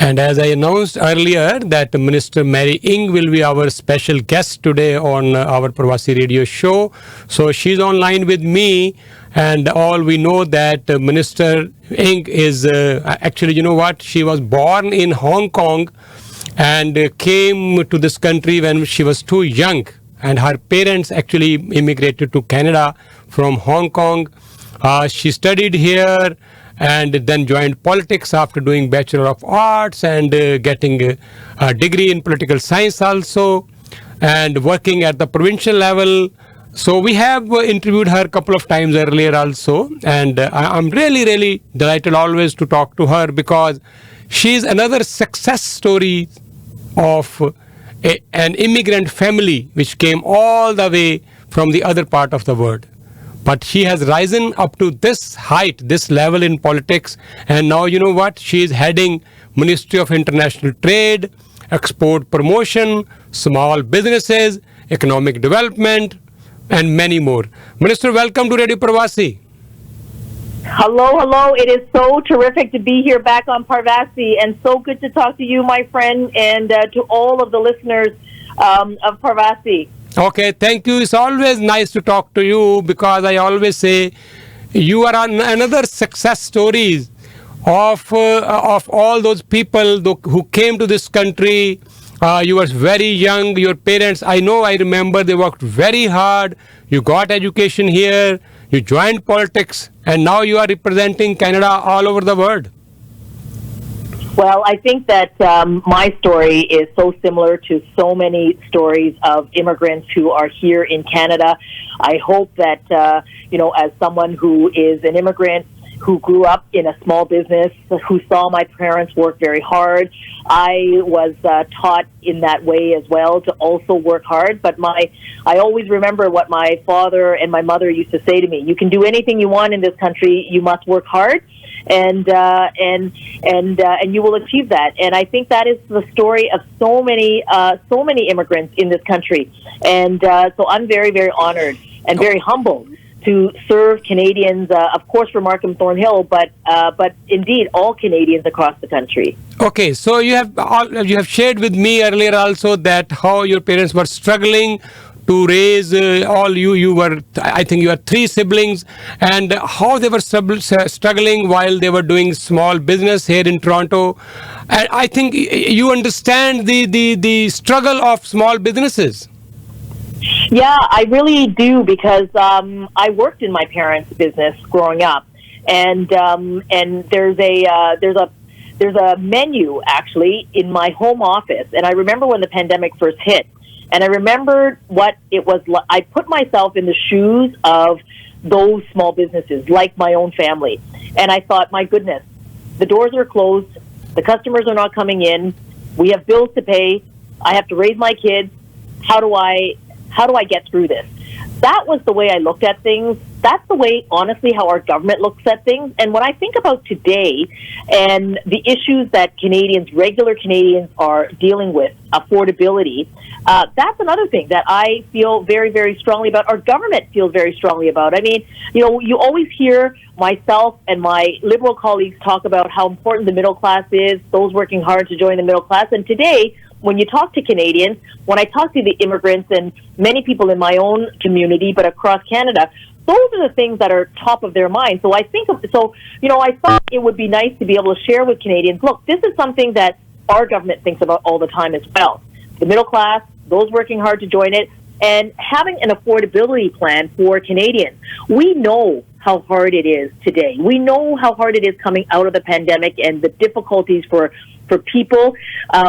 And as I announced earlier that Minister Mary Ng will be our special guest today on our Parvasi radio show. So she's online with me, and all we know that Minister Ng is actually, you know what, she was born in Hong Kong and came to this country when she was too young. And her parents actually immigrated to Canada from Hong Kong. She studied here and then joined politics after doing Bachelor of Arts and getting a degree in political science also, and working at the provincial level. So we have interviewed her a couple of times earlier also, and I'm really delighted always to talk to her because she's another success story of an immigrant family which came all the way from the other part of the world. But she has risen up to this height, this level in politics. And now, you know what? She is heading Ministry of International Trade, Export Promotion, Small Businesses, Economic Development, and many more. Minister, welcome to Radio Parvasi. Hello. It is so terrific to be here back on Parvasi, and so good to talk to you, my friend, and to all of the listeners of Parvasi. Okay, thank you. It's always nice to talk to you because I always say you are another success stories of all those people who came to this country. You were very young. Your parents, I remember they worked very hard. You got education here. You joined politics, and now you are representing Canada all over the world. Well, I think that my story is so similar to so many stories of immigrants who are here in Canada. I hope that, as someone who is an immigrant who grew up in a small business, who saw my parents work very hard, I was taught in that way as well to also work hard. But I always remember what my father and my mother used to say to me: you can do anything you want in this country, you must work hard. And you will achieve that. And I think that is the story of so many immigrants in this country. And so I'm very honored and very humbled to serve Canadians, of course, for Markham Thornhill, but indeed all Canadians across the country. Okay, so you have shared with me earlier also that how your parents were struggling to raise you were, I think you had 3 siblings, and how they were struggling while they were doing small business here in Toronto. And I think you understand the struggle of small businesses. Yeah, I really do, because I worked in my parents' business growing up, and there's a menu actually in my home office, and I remember when the pandemic first hit. And I remembered what it was like. I put myself in the shoes of those small businesses, like my own family. And I thought, my goodness, the doors are closed. The customers are not coming in. We have bills to pay. I have to raise my kids. How do I get through this? That was the way I looked at things. That's the way, honestly, how our government looks at things. And when I think about today and the issues that regular Canadians are dealing with, affordability, that's another thing that I feel very strongly about. Our government feels very strongly about. I mean, you always hear myself and my Liberal colleagues talk about how important the middle class is, those working hard to join the middle class. And today, when you talk to Canadians, when I talk to the immigrants and many people in my own community, but across Canada, those are the things that are top of their mind. So I thought it would be nice to be able to share with Canadians, look, this is something that our government thinks about all the time as well. The middle class, those working hard to join it, and having an affordability plan for Canadians. We know how hard it is today. We know how hard it is coming out of the pandemic and the difficulties for people.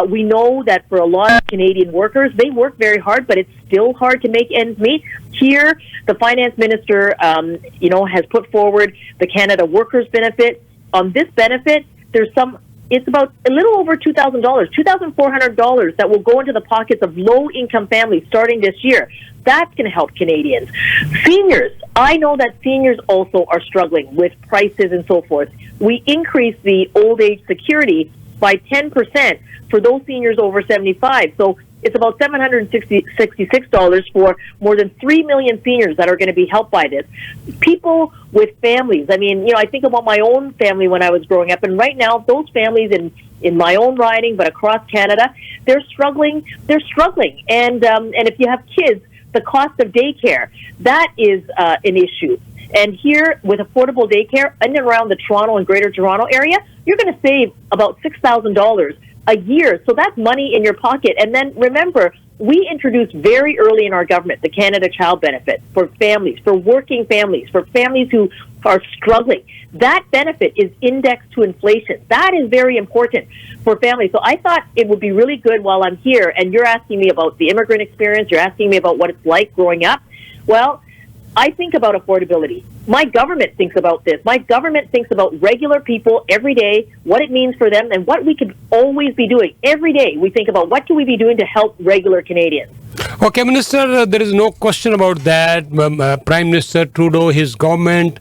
We know that for a lot of Canadian workers, they work very hard, but it's still hard to make ends meet. Here, the finance minister, has put forward the Canada Workers Benefit. On this benefit, it's about a little over $2,000, $2,400 that will go into the pockets of low-income families starting this year. That's going to help Canadians. Seniors, I know that seniors also are struggling with prices and so forth. We increased the old age security by 10% for those seniors over 75. So It's about $766 for more than 3 million seniors that are going to be helped by this. People with families. I mean, I think about my own family when I was growing up, and right now those families in my own riding, but across Canada, they're struggling. And if you have kids, the cost of daycare, that is an issue. And here, with affordable daycare in and around the Toronto and Greater Toronto area, you're going to save about $6,000 a year. So that's money in your pocket. And then remember, we introduced very early in our government the Canada Child Benefit for families, for working families, for families who are struggling. That benefit is indexed to inflation. That is very important for families. So I thought it would be really good while I'm here, and you're asking me about the immigrant experience, you're asking me about what it's like growing up. Well, I think about affordability. My government thinks about this. My government thinks about regular people every day, what it means for them, and what we could always be doing. Every day we think about what can we be doing to help regular Canadians. Okay, Minister, there is no question about that. Prime Minister Trudeau, his government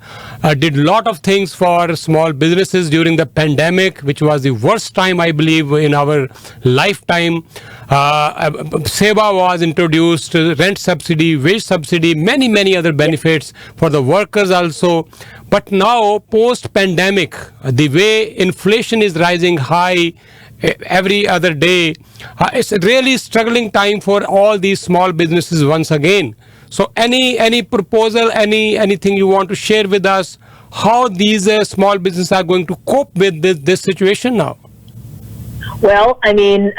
did a lot of things for small businesses during the pandemic, which was the worst time, I believe, in our lifetime. Seva was introduced, rent subsidy, wage subsidy, many other benefits for the workers also. But now, post-pandemic, the way inflation is rising high every other day, it's a really struggling time for all these small businesses once again. So any proposal, anything you want to share with us, how these small businesses are going to cope with this situation now? Well, I mean,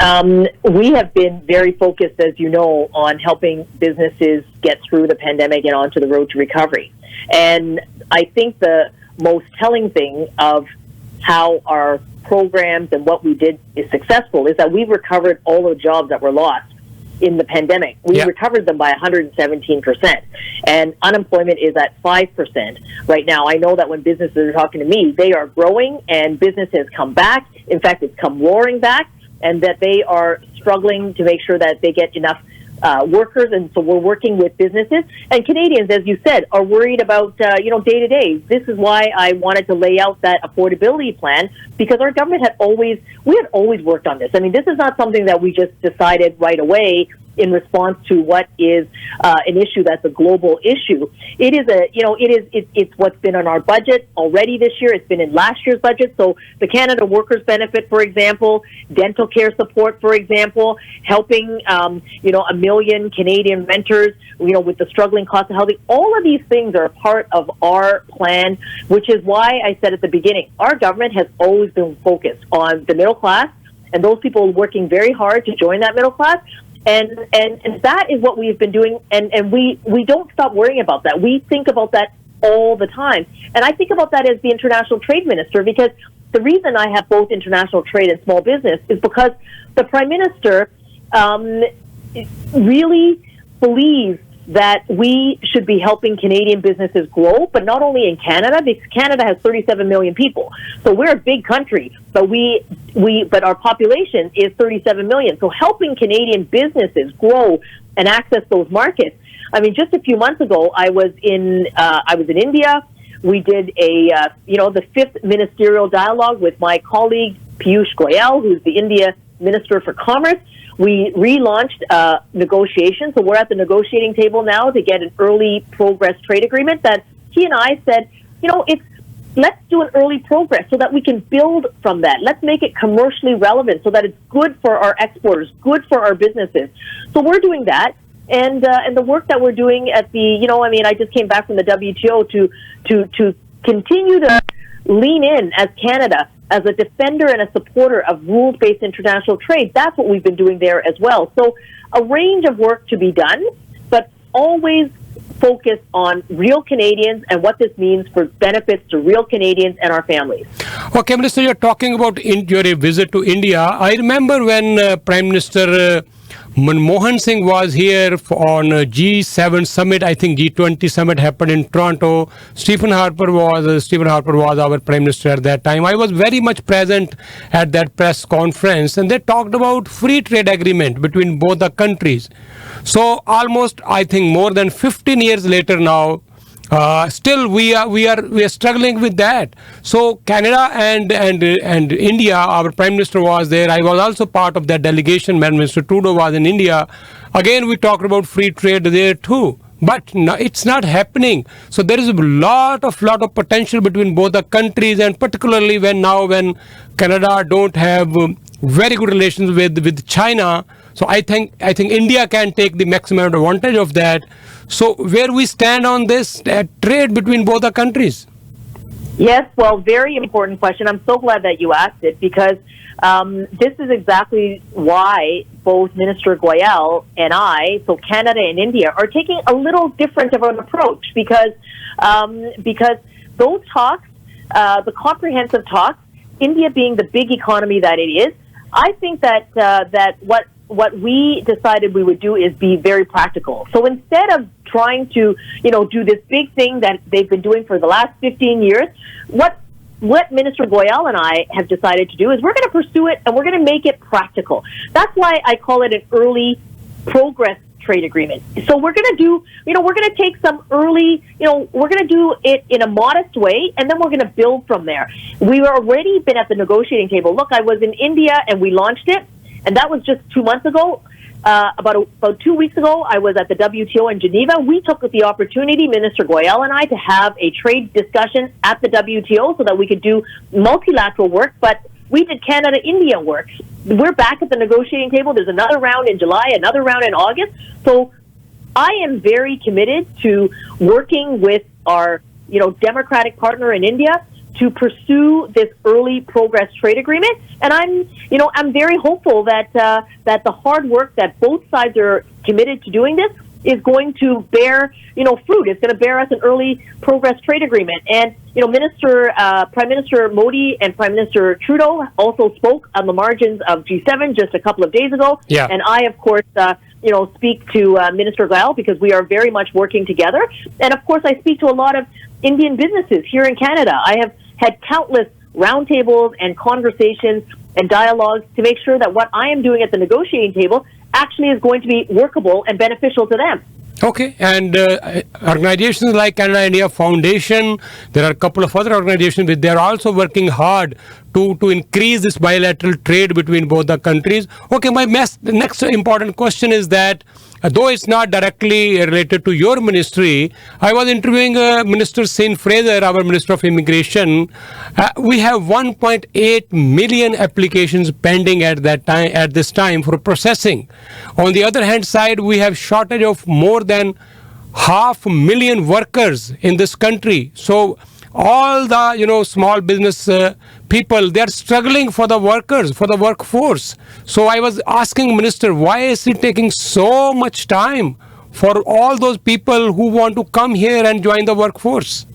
we have been very focused, as you know, on helping businesses get through the pandemic and onto the road to recovery. And I think the most telling thing of how our programs and what we did is successful is that we recovered all the jobs that were lost in the pandemic. We recovered them by 117%. And unemployment is at 5% right now. I know that when businesses are talking to me, they are growing and business has come back. In fact, it's come roaring back, and that they are struggling to make sure that they get enough workers, and so we're working with businesses. And Canadians, as you said, are worried about, day to day. This is why I wanted to lay out that affordability plan, because our government had always worked on this. I mean, this is not something that we just decided right away in response to what is an issue that's a global issue. It is it's what's been on our budget already this year. It's been in last year's budget. So the Canada Workers Benefit, for example, dental care support, for example, helping a million Canadian renters, with the struggling cost of housing. All of these things are a part of our plan, which is why I said at the beginning, our government has always been focused on the middle class and those people working very hard to join that middle class. And that is what we've been doing, and we don't stop worrying about that. We think about that all the time. And I think about that as the international trade minister, because the reason I have both international trade and small business is because the Prime Minister really believes that we should be helping Canadian businesses grow, but not only in Canada, because Canada has 37 million people. So we're a big country, but but our population is 37 million. So helping Canadian businesses grow and access those markets. I mean, just a few months ago, I was in India. We did the 5th ministerial dialogue with my colleague Piyush Goyal, who's the India Minister for Commerce. We relaunched negotiations, so we're at the negotiating table now to get an early progress trade agreement that he and I said, let's do an early progress so that we can build from that. Let's make it commercially relevant so that it's good for our exporters, good for our businesses. So we're doing that. And the work that we're doing at I just came back from the WTO to continue to lean in as Canada, as a defender and a supporter of rules-based international trade. That's what we've been doing there as well. So a range of work to be done, but always focus on real Canadians and what this means for benefits to real Canadians and our families. Okay, Minister, you're talking about your visit to India. I remember when Prime Minister Manmohan Singh was here on G7 summit. I think G20 summit happened in Toronto. Stephen Harper was our Prime Minister at that time. I was very much present at that press conference, and they talked about free trade agreement between both the countries. So almost, I think, more than 15 years later now, Still, we are struggling with that. So Canada and India, our Prime Minister was there. I was also part of that delegation when Mr. Trudeau was in India. Again, we talked about free trade there too. But no, it's not happening. So there is a lot of potential between both the countries, and particularly when Canada don't have very good relations with China. So I think India can take the maximum advantage of that. So where we stand on this trade between both the countries? Yes, well, very important question. I'm so glad that you asked it, because this is exactly why both Minister Goyal and I, so Canada and India, are taking a little different of an approach, because those talks, the comprehensive talks, India being the big economy that it is, I think that what we decided we would do is be very practical. So instead of trying to, do this big thing that they've been doing for the last 15 years, what Minister Goyal and I have decided to do is we're going to pursue it, and we're going to make it practical. That's why I call it an early progress trade agreement. So we're going to do, we're going to take some early, we're going to do it in a modest way, and then we're going to build from there. We've already been at the negotiating table. Look, I was in India and we launched it, and that was just 2 months ago. About 2 weeks ago, I was at the WTO in Geneva. We took the opportunity, Minister Goyal and I, to have a trade discussion at the WTO so that we could do multilateral work, but we did Canada-India work. We're back at the negotiating table. There's another round in July, another round in August. So I am very committed to working with our, democratic partner in India to pursue this early progress trade agreement. And I'm very hopeful that the hard work that both sides are committed to doing this is going to bear, fruit. It's going to bear us an early progress trade agreement. And, Prime Minister Modi and Prime Minister Trudeau also spoke on the margins of G7 just a couple of days ago. Yeah. And I, of course, speak to Minister Goyal, because we are very much working together. And, of course, I speak to a lot of Indian businesses here in Canada. I have had countless roundtables and conversations and dialogues to make sure that what I am doing at the negotiating table actually is going to be workable and beneficial to them. Okay, and organizations like Canada India Foundation, there are a couple of other organizations which they are also working hard to increase this bilateral trade between both the countries. Okay, my next important question is that though it's not directly related to your ministry, I was interviewing Minister St. Fraser, our Minister of Immigration. We have 1.8 million applications pending at this time for processing. On the other hand side, we have shortage of more than 500,000 workers in this country. So all the small business people, they are struggling for the workers, for the workforce. So I was asking Minister, why is it taking so much time for all those people who want to come here and join the workforce?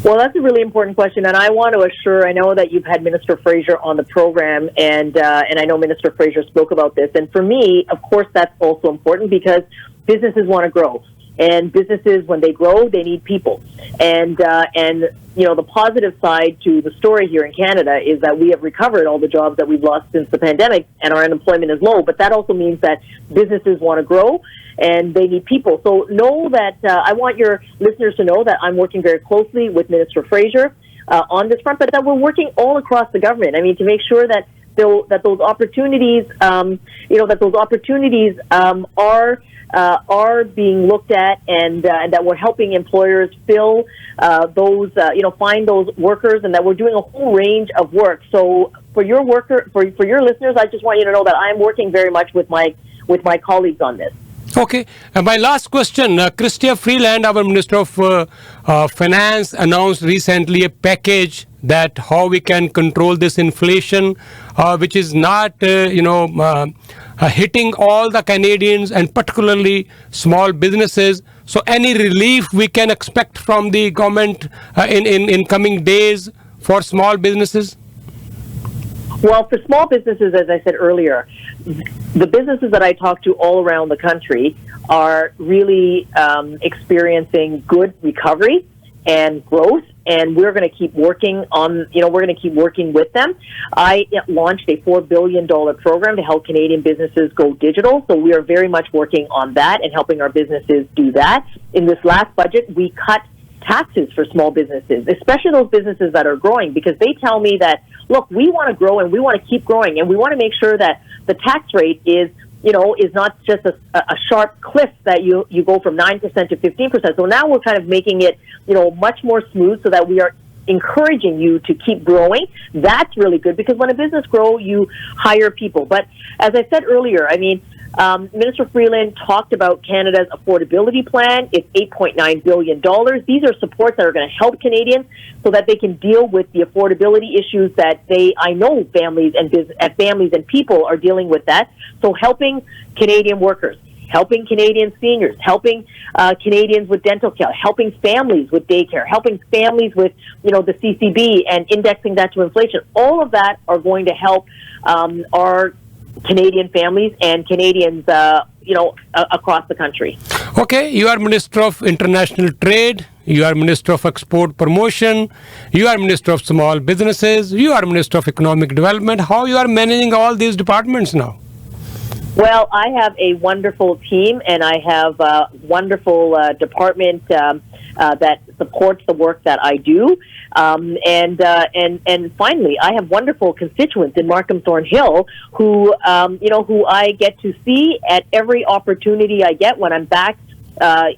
Well, that's a really important question, and I want to assure, I know that you've had Minister Fraser on the program, and I know Minister Fraser spoke about this, and for me, of course, that's also important, because businesses want to grow. And businesses, when they grow, they need people. And the positive side to the story here in Canada is that we have recovered all the jobs that we've lost since the pandemic, and our unemployment is low. But that also means that businesses want to grow, and they need people. So know that I want your listeners to know that I'm working very closely with Minister Fraser on this front, but that we're working all across the government. I mean, to make sure that those opportunities, are being looked at, and that we're helping employers fill find those workers, and that we're doing a whole range of work. So for your listeners, I just want you to know that I'm working very much with my colleagues on this. Okay. My last question, Chrystia Freeland, our Minister of Finance, announced recently a package that how we can control this inflation, which is not, hitting all the Canadians and particularly small businesses. So any relief we can expect from the government in coming days for small businesses? Well, for small businesses, as I said earlier, the businesses that I talk to all around the country are really experiencing good recovery and growth, and we're going to keep working on, we're going to keep working with them. I launched a $4 billion program to help Canadian businesses go digital. So we are very much working on that and helping our businesses do that. In this last budget, we cut taxes for small businesses, especially those businesses that are growing, because they tell me that, look, we want to grow and we want to keep growing, and we want to make sure that the tax rate is not just a sharp cliff that you go from 9% to 15%. So now we're kind of making it, much more smooth so that we are encouraging you to keep growing. That's really good, because when a business grows, you hire people. But as I said earlier, Minister Freeland talked about Canada's affordability plan. It's $8.9 billion. These are supports that are going to help Canadians so that they can deal with the affordability issues that I know families and people are dealing with that. So helping Canadian workers, helping Canadian seniors, helping Canadians with dental care, helping families with daycare, helping families with, the CCB and indexing that to inflation. All of that are going to help our Canadian families and Canadians, across the country. Okay, you are Minister of International Trade, you are Minister of Export Promotion, you are Minister of Small Businesses, you are Minister of Economic Development. How you are managing all these departments now? Well, I have a wonderful team, and I have a wonderful department that supports the work that I do. And finally, I have wonderful constituents in Markham Thornhill who I get to see at every opportunity I get when I'm back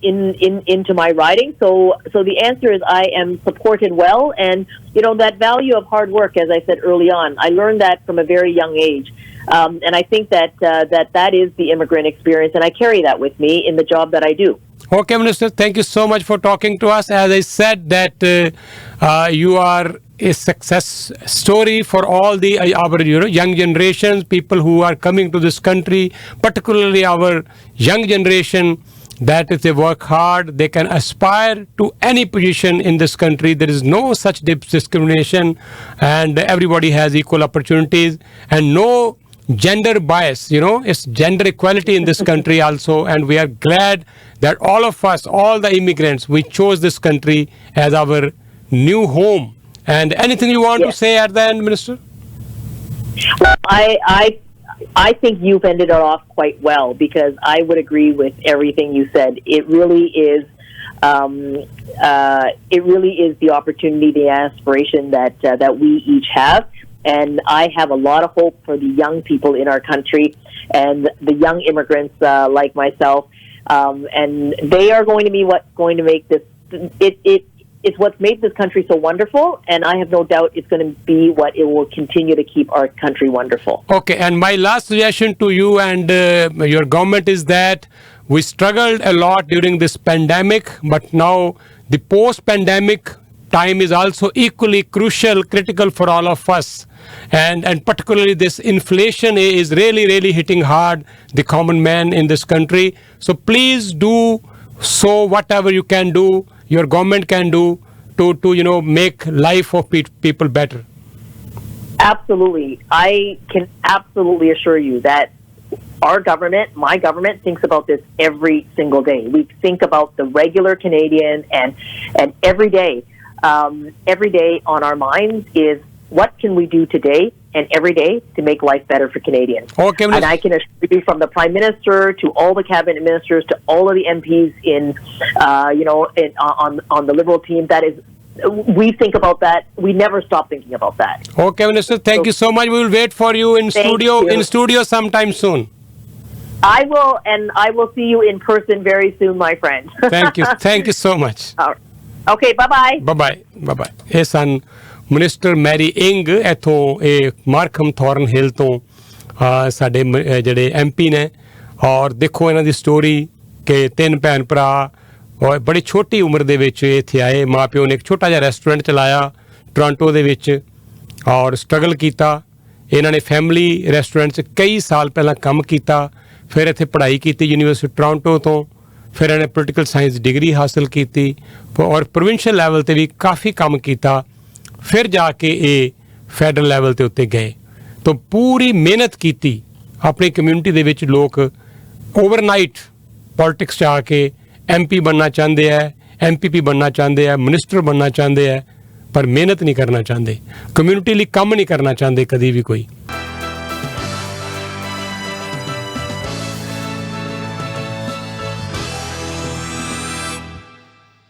into my riding. So the answer is I am supported well, and that value of hard work, as I said early on, I learned that from a very young age. And I think that is the immigrant experience, and I carry that with me in the job that I do. Okay, Minister, thank you so much for talking to us. As I said, that you are a success story for all our young generations, people who are coming to this country, particularly our young generation, that if they work hard, they can aspire to any position in this country. There is no such discrimination, and everybody has equal opportunities, and no gender bias, it's gender equality in this country also, and we are glad that all of us, all the immigrants, we chose this country as our new home. And anything you want to say at the end, Minister? Well, I think you've ended it off quite well, because I would agree with everything you said. It really is the opportunity, the aspiration that we each have. And I have a lot of hope for the young people in our country and the young immigrants like myself. And they are going to be what's going to make this, it's what's made this country so wonderful. And I have no doubt it's going to be what it will continue to keep our country wonderful. Okay, and my last suggestion to you and your government is that we struggled a lot during this pandemic, but now the post-pandemic time is also equally crucial, critical for all of us. And particularly this inflation is really hitting hard the common man in this country. So please do so whatever you can do, your government can do to make life of people better. Absolutely. I can absolutely assure you that our government, my government, thinks about this every single day. We think about the regular Canadian, and every day on our minds is, what can we do today and every day to make life better for Canadians? Okay, and I can assure you, from the Prime Minister to all the cabinet ministers to all of the MPs on the Liberal team, that is, we think about that. We never stop thinking about that. Okay, Minister, thank you so much. We will wait for you in studio sometime soon. I will, and I will see you in person very soon, my friend. Thank you so much. Okay, bye-bye. Bye-bye. ਇਹ ਸਨ minister Mary ਇੰਗ ਇੱਥੋਂ ਇਹ Markham ਥੋਰਨ ਤੋਂ ਸਾਡੇ ਜਿਹੜੇ MP ਨੇ, ਔਰ ਦੇਖੋ ਇਹਨਾਂ ਦੀ ਸਟੋਰੀ ਕਿ 3 ਭੈਣ ਭਰਾ ਔਰ ਬੜੀ ਛੋਟੀ ਉਮਰ ਦੇ ਵਿੱਚ ਇੱਥੇ ਆਏ। ਮਾਂ ਪਿਓ ਨੇ ਇੱਕ ਛੋਟਾ ਜਿਹਾ ਰੈਸਟੋਰੈਂਟ ਚਲਾਇਆ ਟੋਰਾਂਟੋ ਦੇ ਵਿੱਚ ਔਰ ਸਟਰਗਲ ਕੀਤਾ। ਇਹਨਾਂ ਨੇ ਫੈਮਿਲੀ ਰੈਸਟੋਰੈਂਟ 'ਚ ਕਈ ਸਾਲ ਪਹਿਲਾਂ ਕੰਮ ਕੀਤਾ, ਫਿਰ ਇੱਥੇ ਪੜ੍ਹਾਈ ਕੀਤੀ ਯੂਨੀਵਰਸਿਟੀ ਟੋਰਾਂਟੋ ਤੋਂ, ਫਿਰ ਇਹਨੇ ਪੋਲੀਟੀਕਲ ਸਾਇੰਸ ਡਿਗਰੀ ਹਾਸਲ ਕੀਤੀ ਔਰ ਪ੍ਰੋਵਿੰਸ਼ੀਅਲ ਲੈਵਲ 'ਤੇ ਵੀ ਕਾਫੀ ਕੰਮ ਕੀਤਾ। ਫਿਰ ਜਾ ਕੇ ਇਹ ਫੈਡਰਲ ਲੈਵਲ 'ਤੇ ਉੱਤੇ ਗਏ ਤਾਂ ਪੂਰੀ ਮਿਹਨਤ ਕੀਤੀ ਆਪਣੀ ਕਮਿਊਨਿਟੀ ਦੇ ਵਿੱਚ। ਲੋਕ ਓਵਰਨਾਈਟ ਪੋਲੀਟਿਕਸ 'ਚ ਆ ਕੇ MP ਬਣਨਾ ਚਾਹੁੰਦੇ ਹੈ, MPP ਬਣਨਾ ਚਾਹੁੰਦੇ ਹੈ, ਮਿਨਿਸਟਰ ਬਣਨਾ ਚਾਹੁੰਦੇ ਹੈ, ਪਰ ਮਿਹਨਤ ਨਹੀਂ ਕਰਨਾ ਚਾਹੁੰਦੇ, ਕਮਿਊਨਿਟੀ ਲਈ ਕੰਮ ਨਹੀਂ ਕਰਨਾ ਚਾਹੁੰਦੇ ਕਦੀ ਵੀ ਕੋਈ।